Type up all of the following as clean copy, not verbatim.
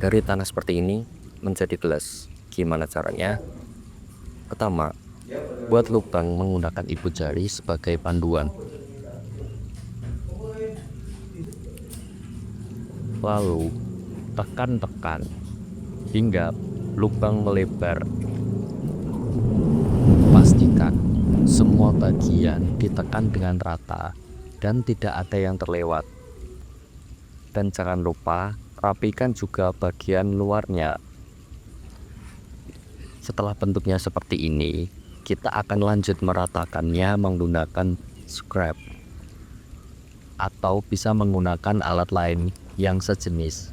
Dari tanah seperti ini menjadi gelas. Gimana caranya? Pertama, buat lubang menggunakan ibu jari sebagai panduan. Lalu, tekan-tekan hingga lubang melebar. Pastikan semua bagian ditekan dengan rata dan tidak ada yang terlewat. Dan jangan lupa rapikan juga bagian luarnya. Setelah bentuknya seperti ini, kita akan lanjut meratakannya menggunakan scrap atau bisa menggunakan alat lain yang sejenis.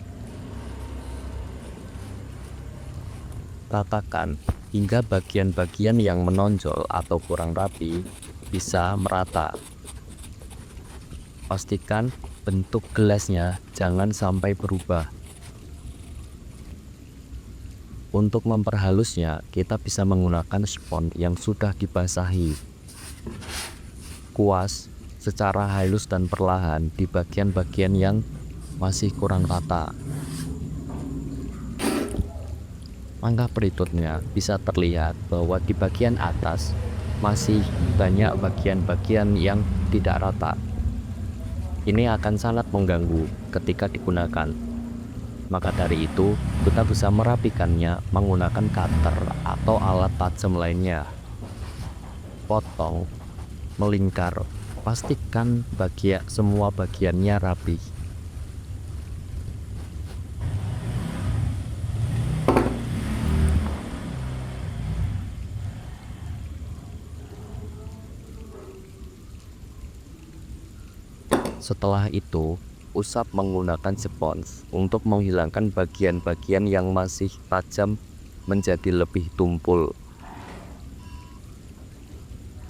Ratakan hingga bagian-bagian yang menonjol atau kurang rapi bisa merata. Pastikan bentuk gelasnya jangan sampai berubah. Untuk memperhalusnya, kita bisa menggunakan spons yang sudah dibasahi. Kuas secara halus dan perlahan di bagian-bagian yang masih kurang rata. Langkah berikutnya bisa terlihat bahwa di bagian atas masih banyak bagian-bagian yang tidak rata. Ini akan sangat mengganggu ketika digunakan. Maka dari itu, kita bisa merapikannya menggunakan cutter atau alat tajam lainnya. Potong, melingkar, pastikan semua bagiannya rapi. Setelah itu, usap menggunakan spons untuk menghilangkan bagian-bagian yang masih tajam menjadi lebih tumpul.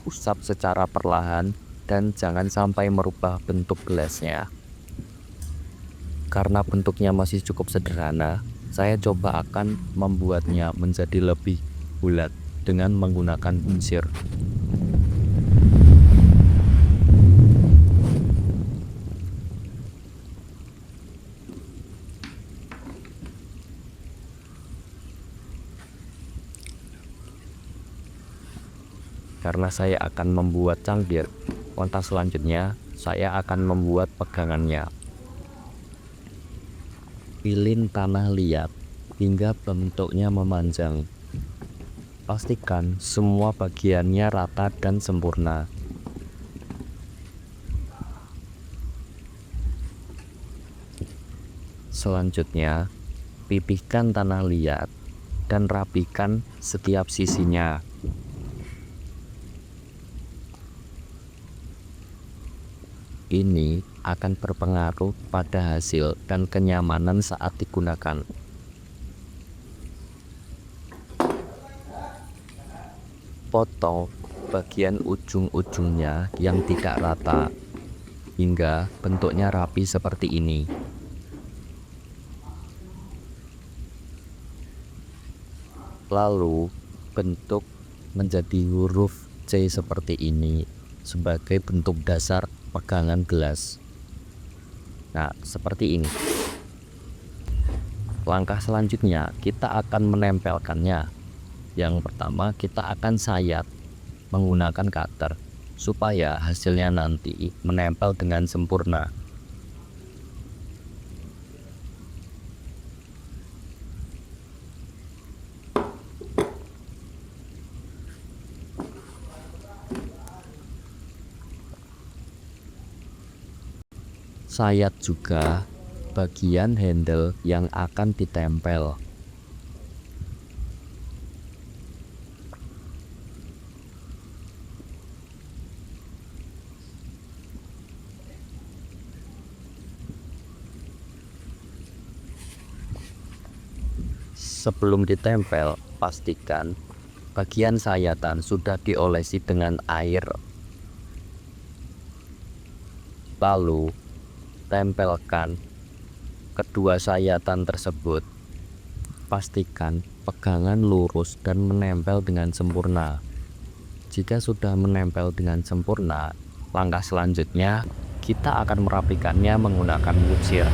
Usap secara perlahan dan jangan sampai merubah bentuk gelasnya. Karena bentuknya masih cukup sederhana, saya coba akan membuatnya menjadi lebih bulat dengan menggunakan bunsir. Karena saya akan membuat cangkir, langkah selanjutnya saya akan membuat pegangannya. Pilih tanah liat hingga bentuknya memanjang. Pastikan semua bagiannya rata dan sempurna. Selanjutnya, pipihkan tanah liat dan rapikan setiap sisinya. Ini akan berpengaruh pada hasil dan kenyamanan saat digunakan. Potong bagian ujung-ujungnya yang tidak rata hingga bentuknya rapi seperti ini. Lalu bentuk menjadi huruf C seperti ini sebagai bentuk dasar pegangan gelas. Nah, seperti ini. Langkah selanjutnya kita akan menempelkannya. Yang pertama kita akan sayat menggunakan cutter supaya hasilnya nanti menempel dengan sempurna. Sayat juga bagian handle yang akan ditempel. Sebelum ditempel, pastikan bagian sayatan sudah diolesi dengan air. Lalu tempelkan kedua sayatan tersebut. Pastikan pegangan lurus dan menempel dengan sempurna. Jika sudah menempel dengan sempurna, langkah selanjutnya kita akan merapikannya menggunakan bunsir.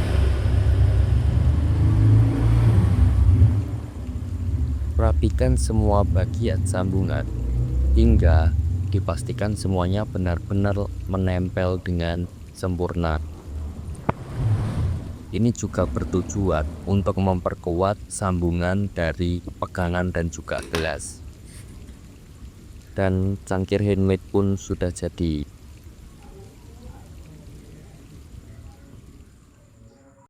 Rapikan semua bagian sambungan hingga dipastikan semuanya benar-benar menempel dengan sempurna. Ini juga bertujuan untuk memperkuat sambungan dari pegangan dan juga gelas. Dan cangkir handmade pun sudah jadi.